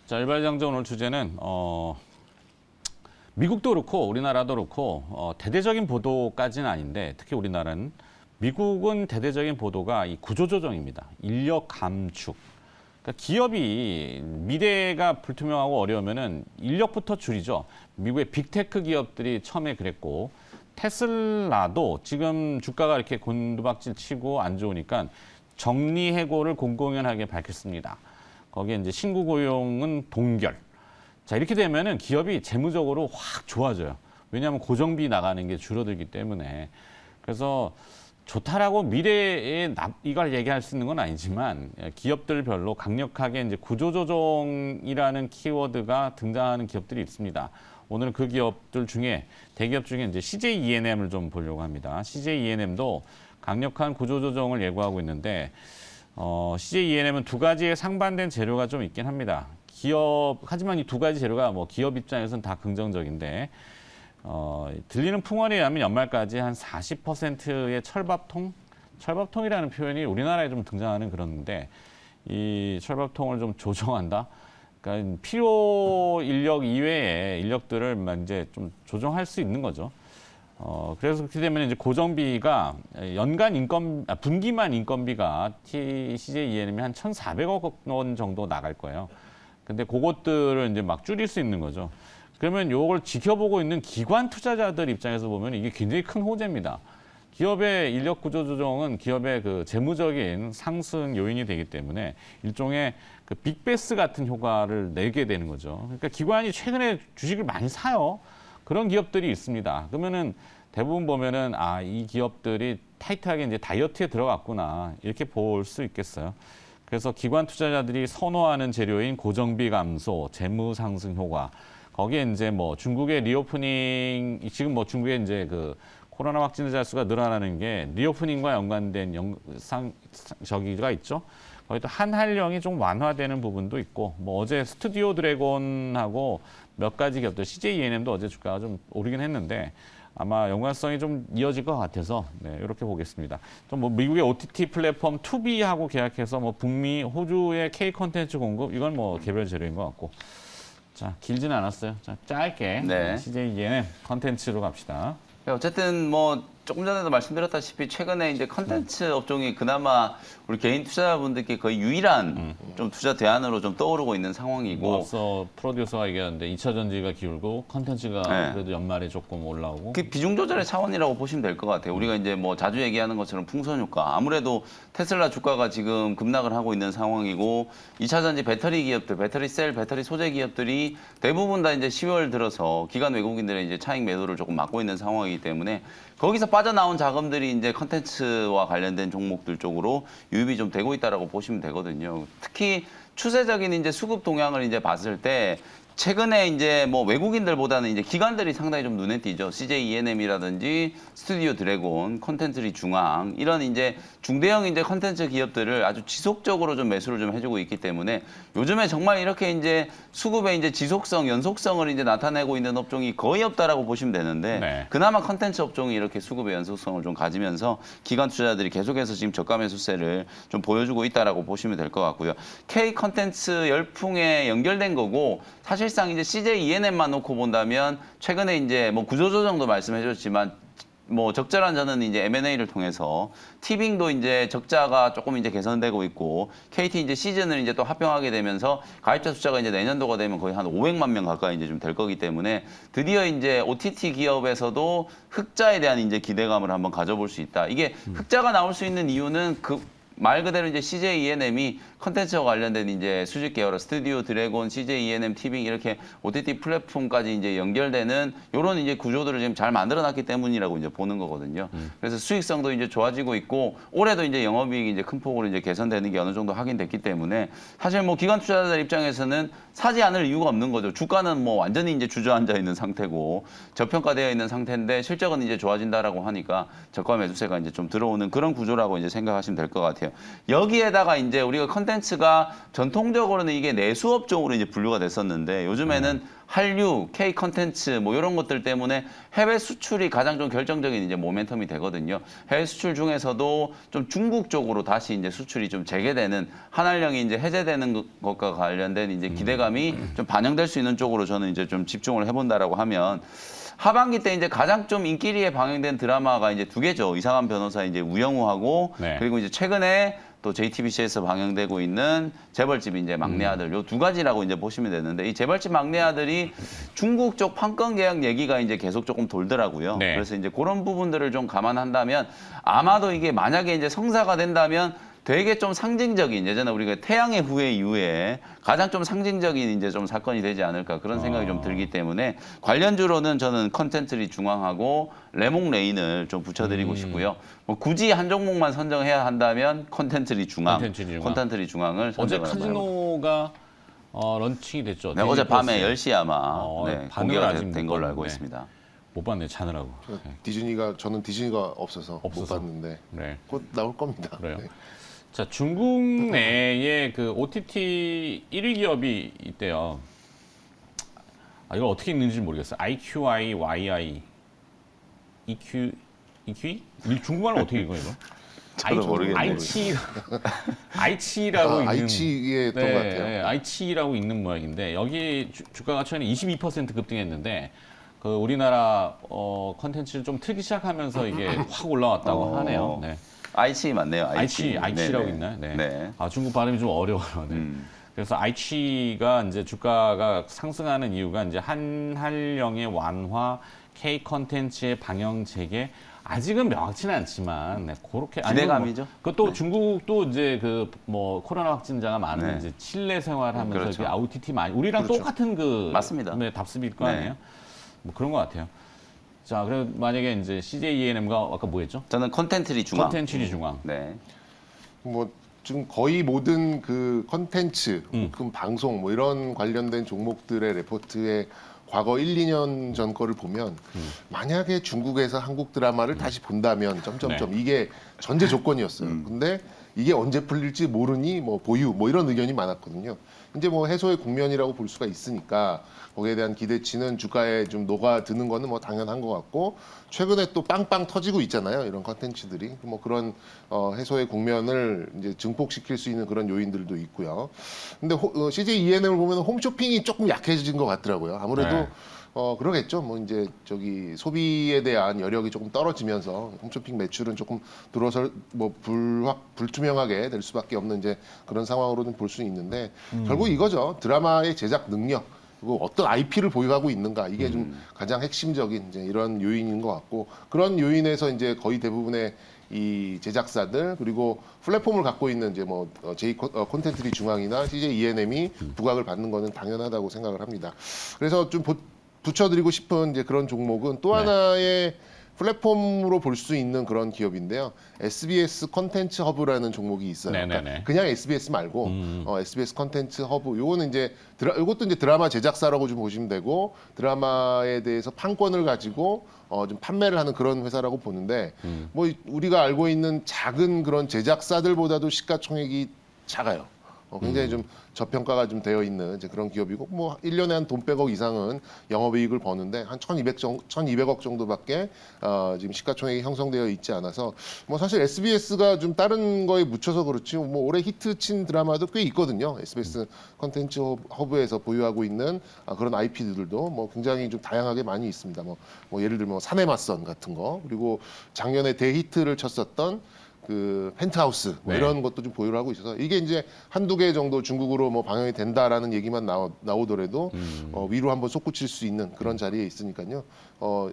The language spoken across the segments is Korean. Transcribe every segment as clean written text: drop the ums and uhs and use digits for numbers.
자, 일발장전 오늘 주제는 미국도 그렇고 우리나라도 그렇고 대대적인 보도까지는 아닌데 특히 우리나라는 미국은 대대적인 보도가 이 구조조정입니다. 인력 감축. 그러니까 기업이 미래가 불투명하고 어려우면은 인력부터 줄이죠. 미국의 빅테크 기업들이 처음에 그랬고 테슬라도 지금 주가가 이렇게 곤두박질 치고 안 좋으니까 정리해고를 공공연하게 밝혔습니다. 거기에 이제 신규 고용은 동결. 자, 이렇게 되면은 기업이 재무적으로 확 좋아져요. 왜냐하면 고정비 나가는 게 줄어들기 때문에. 그래서 좋다라고 미래에 이걸 얘기할 수 있는 건 아니지만 기업들별로 강력하게 이제 구조조정이라는 키워드가 등장하는 기업들이 있습니다. 오늘은 그 기업들 중에 대기업 중에 이제 CJ E&M을 좀 보려고 합니다. CJ E&M도 강력한 구조조정을 예고하고 있는데 CJ E&M은 두 가지의 상반된 재료가 좀 있긴 합니다. 하지만 이 두 가지 재료가 뭐 기업 입장에서는 다 긍정적인데 들리는 풍월에 의하면 연말까지 한 40%의 철밥통이라는 표현이 우리나라에 좀 등장하는 그런데 이 철밥통을 좀 조정한다. 그러니까 필요 인력 이외의 인력들을 이제 좀 조정할 수 있는 거죠. 그래서 그렇게 되면 이제 고정비가 분기만 인건비가 CJ E&M이 한 1,400억 원 정도 나갈 거예요. 근데 그것들을 이제 막 줄일 수 있는 거죠. 그러면 이걸 지켜보고 있는 기관 투자자들 입장에서 보면 이게 굉장히 큰 호재입니다. 기업의 인력 구조 조정은 기업의 그 재무적인 상승 요인이 되기 때문에 일종의 그 빅베스 같은 효과를 내게 되는 거죠. 그러니까 기관이 최근에 주식을 많이 사요. 그런 기업들이 있습니다. 그러면은 대부분 보면은 이 기업들이 타이트하게 이제 다이어트에 들어갔구나 이렇게 볼 수 있겠어요. 그래서 기관 투자자들이 선호하는 재료인 고정비 감소, 재무 상승 효과. 거기에 이제 뭐 중국의 리오프닝, 지금 뭐 중국의 이제 그 코로나 확진자 수가 늘어나는 게 리오프닝과 연관된 저기가 있죠. 거기 또 한한령이 좀 완화되는 부분도 있고, 뭐 어제 스튜디오 드래곤하고 몇 가지 기업들, CJ E&M도 어제 주가가 좀 오르긴 했는데 아마 연관성이 좀 이어질 것 같아서 이렇게 보겠습니다. 좀 뭐 미국의 OTT 플랫폼 투비하고 계약해서 뭐 북미, 호주의 K 콘텐츠 공급 이건 뭐 개별 재료인 것 같고. 자, 길지는 않았어요. 자, 짧게 CJ E&M 컨텐츠로 갑시다. 어쨌든 뭐 조금 전에도 말씀드렸다시피 최근에 이제 컨텐츠 업종이 그나마 우리 개인 투자자분들께 거의 유일한 좀 투자 대안으로 좀 떠오르고 있는 상황이고. 뭐 앞서 프로듀서가 얘기하는데 2차 전지가 기울고 컨텐츠가 그래도 연말에 조금 올라오고. 그 비중 조절의 차원이라고 보시면 될 것 같아요. 우리가 이제 뭐 자주 얘기하는 것처럼 풍선 효과. 아무래도 테슬라 주가가 지금 급락을 하고 있는 상황이고 2차 전지 배터리 기업들, 배터리 셀, 배터리 소재 기업들이 대부분 다 이제 10월 들어서 기관 외국인들의 이제 차익 매도를 조금 막고 있는 상황이기 때문에 거기서 빠져나온 자금들이 이제 컨텐츠와 관련된 종목들 쪽으로 유입이 좀 되고 있다라고 보시면 되거든요. 특히 추세적인 이제 수급 동향을 이제 봤을 때 최근에 이제 뭐 외국인들보다는 이제 기관들이 상당히 좀 눈에 띄죠. CJ E&M이라든지 스튜디오 드래곤, 컨텐츠리 중앙 이런 이제 중대형 이제 컨텐츠 기업들을 아주 지속적으로 좀 매수를 좀 해주고 있기 때문에 요즘에 정말 이렇게 이제 수급의 이제 지속성, 연속성을 이제 나타내고 있는 업종이 거의 없다라고 보시면 되는데 그나마 컨텐츠 업종이 이렇게 수급의 연속성을 좀 가지면서 기관 투자자들이 계속해서 지금 저가 매수세를 좀 보여주고 있다라고 보시면 될 것 같고요. K 컨텐츠 열풍에 연결된 거고 사실상 이제 CJ E&M만 놓고 본다면 최근에 이제 뭐 구조조정도 말씀해 주셨지만 뭐 적절한 저는 이제 M&A를 통해서 티빙도 이제 적자가 조금 이제 개선되고 있고 KT 이제 시즌을 이제 또 합병하게 되면서 가입자 숫자가 이제 내년도가 되면 거의 한 500만 명 가까이 이제 좀 될 거기 때문에 드디어 이제 OTT 기업에서도 흑자에 대한 이제 기대감을 한번 가져볼 수 있다. 이게 흑자가 나올 수 있는 이유는 말 그대로 이제 CJ E&M이 컨텐츠와 관련된 이제 수직 계열로 스튜디오 드래곤, CJ E&M 티빙 이렇게 OTT 플랫폼까지 이제 연결되는 이런 이제 구조들을 지금 잘 만들어놨기 때문이라고 이제 보는 거거든요. 그래서 수익성도 이제 좋아지고 있고 올해도 이제 영업이익이 이제 큰 폭으로 이제 개선되는 게 어느 정도 확인됐기 때문에 사실 뭐 기관 투자자들 입장에서는 사지 않을 이유가 없는 거죠. 주가는 뭐 완전히 이제 주저앉아 있는 상태고 저평가되어 있는 상태인데 실적은 이제 좋아진다라고 하니까 저가 매수세가 이제 좀 들어오는 그런 구조라고 이제 생각하시면 될 것 같아요. 생각해요. 여기에다가 이제 우리가 컨텐츠가 전통적으로는 이게 내수업종으로 이제 분류가 됐었는데 요즘에는 한류, K 컨텐츠 뭐 이런 것들 때문에 해외 수출이 가장 좀 결정적인 이제 모멘텀이 되거든요. 해외 수출 중에서도 좀 중국 쪽으로 다시 이제 수출이 좀 재개되는 한한령이 이제 해제되는 것과 관련된 이제 기대감이 좀 반영될 수 있는 쪽으로 저는 이제 좀 집중을 해본다라고 하면 하반기 때 이제 가장 좀 인기리에 방영된 드라마가 이제 두 개죠. 이상한 변호사 이제 우영우하고 네. 그리고 이제 최근에 또 JTBC에서 방영되고 있는 재벌집 이제 막내 아들 요 두 가지라고 이제 보시면 되는데 이 재벌집 막내 아들이 중국 쪽 판권 계약 얘기가 이제 계속 조금 돌더라고요. 네. 그래서 이제 그런 부분들을 좀 감안한다면 아마도 이게 만약에 이제 성사가 된다면 되게 좀 상징적인 예전에 우리가 태양의 후예 이후에 가장 좀 상징적인 이제 좀 사건이 되지 않을까 그런 생각이 좀 들기 때문에 관련주로는 저는 컨텐츠리 중앙하고 레몽 레인을 좀 붙여드리고 싶고요. 뭐 굳이 한 종목만 선정해야 한다면 컨텐츠리 중앙, 컨텐츠리 중앙을 어제 선정을 한번 해볼게요. 카지노가 런칭이 됐죠. 네, 어제 밤에 디즈니 10시에 아마 반응을 공개가 아직 된 못 걸로 알고 봤는데. 있습니다. 못 봤네, 자느라고. 네. 저는 디즈니가 없어서 못 없어서. 봤는데 네. 곧 나올 겁니다. 그래요. 네. 자, 중국 내에 그 OTT 1위 기업이 있대요. 아, 이걸 어떻게 읽는지 모르겠어요. IQI, YI, EQ, EQ? 중국말은 어떻게 읽어요, 이거? 저도 모르겠네요. 아이치라고 읽는. 아이치에 했던 것 같아요. 네, 아이치라고 읽는 모양인데 여기 주가가 최근에 22% 급등했는데 그 우리나라 컨텐츠를 좀 틀기 시작하면서 이게 확 올라왔다고 하네요. 네. 아이치 맞네요. 아이치라고 네네. 있나요? 네. 네. 아, 중국 발음이 좀 어려워요. 네. 그래서 아이치가 이제 주가가 상승하는 이유가 이제 한한령의 완화, K 컨텐츠의 방영 재개 아직은 명확치는 않지만 네, 그렇게 기대감이죠. 뭐, 그것도 네. 중국도 이제 그 뭐 코로나 확진자가 많은 네. 이제 칠레 생활하면서 그렇죠. 이렇게 OTT 많이 우리랑 그렇죠. 똑같은 그 맞습니다. 네, 답습일 거 네. 아니에요? 뭐 그런 것 같아요. 자, 그리고 만약에 이제 CJ ENM가 아까 뭐였죠? 저는 컨텐츠리 중앙. 컨텐츠리 중앙. 네. 뭐 지금 거의 모든 그 컨텐츠, 그 방송 뭐 이런 관련된 종목들의 레포트에 과거 1, 2년 전 거를 보면 만약에 중국에서 한국 드라마를 다시 본다면 점점점 이게 전제 조건이었어요. 근데 이게 언제 풀릴지 모르니 뭐 보유 뭐 이런 의견이 많았거든요. 이제 뭐 해소의 국면이라고 볼 수가 있으니까 거기에 대한 기대치는 주가에 좀 녹아드는 거는 뭐 당연한 것 같고 최근에 또 빵빵 터지고 있잖아요. 이런 컨텐츠들이 뭐 그런 해소의 국면을 이제 증폭시킬 수 있는 그런 요인들도 있고요. 근데 CJ ENM을 보면 홈쇼핑이 조금 약해진 것 같더라고요. 아무래도 네. 그러겠죠. 뭐 이제 저기 소비에 대한 여력이 조금 떨어지면서 홈쇼핑 매출은 조금 들어설 뭐 불투명하게 될 수밖에 없는 이제 그런 상황으로는 볼 수 있는데 결국 이거죠. 드라마의 제작 능력 그리고 어떤 IP를 보유하고 있는가 이게 좀 가장 핵심적인 이제 이런 요인인 것 같고 그런 요인에서 이제 거의 대부분의 이 제작사들 그리고 플랫폼을 갖고 있는 이제 뭐 J 콘텐츠리 중앙이나 CJ ENM이 부각을 받는 거는 당연하다고 생각을 합니다. 그래서 좀 붙여드리고 싶은 이제 그런 종목은 또 하나의 플랫폼으로 볼 수 있는 그런 기업인데요. SBS 컨텐츠 허브라는 종목이 있어요. 그러니까 그냥 SBS 말고 SBS 컨텐츠 허브. 요거는 이제 요것도 이제 드라마 제작사라고 좀 보시면 되고 드라마에 대해서 판권을 가지고 좀 판매를 하는 그런 회사라고 보는데 뭐 우리가 알고 있는 작은 그런 제작사들보다도 시가총액이 작아요. 굉장히 좀 저평가가 좀 되어 있는 이제 그런 기업이고 뭐 1년에 한 돈 100억 이상은 영업이익을 버는데 한 1,200억 정도밖에 지금 시가총액이 형성되어 있지 않아서 뭐 사실 SBS가 좀 다른 거에 묻혀서 그렇지 뭐 올해 히트 친 드라마도 꽤 있거든요. SBS 컨텐츠 허브에서 보유하고 있는 그런 IP들도 뭐 굉장히 좀 다양하게 많이 있습니다. 뭐 예를 들면 사내 맞선 같은 거 그리고 작년에 대히트를 쳤었던 그 펜트하우스 뭐 이런 것도 좀 보유를 하고 있어서 이게 이제 한두 개 정도 중국으로 뭐 방영이 된다라는 얘기만 나오더라도 위로 한번 솟구칠 수 있는 그런 자리에 있으니까요.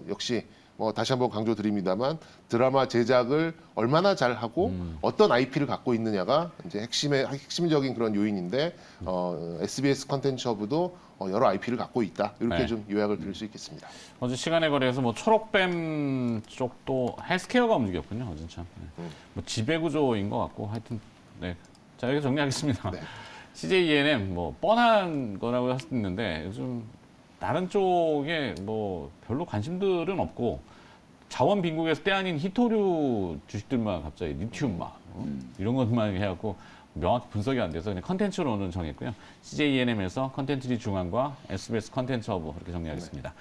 역시 뭐 다시 한번 강조드립니다만 드라마 제작을 얼마나 잘 하고 어떤 IP를 갖고 있느냐가 이제 핵심적인 그런 요인인데 SBS 컨텐츠 허브도 여러 IP를 갖고 있다 이렇게 좀 요약을 드릴 수 있겠습니다. 어제 시간의 거래에서 뭐 초록뱀 쪽도 헬스케어가 움직였군요. 어제 참. 네. 뭐 지배구조인 것 같고 하여튼 네. 자 여기 정리하겠습니다. 네. CJ ENM 뭐 뻔한 거라고 할 수 있는데 요즘 다른 쪽에 뭐 별로 관심들은 없고 자원 빈국에서 때 아닌 히토류 주식들만 갑자기 리튬 막 이런 것만 해갖고 명확히 분석이 안 돼서 그냥 컨텐츠로는 정했고요. CJENM에서 컨텐츠 중앙과 SBS 컨텐츠 허브 이렇게 정리하겠습니다.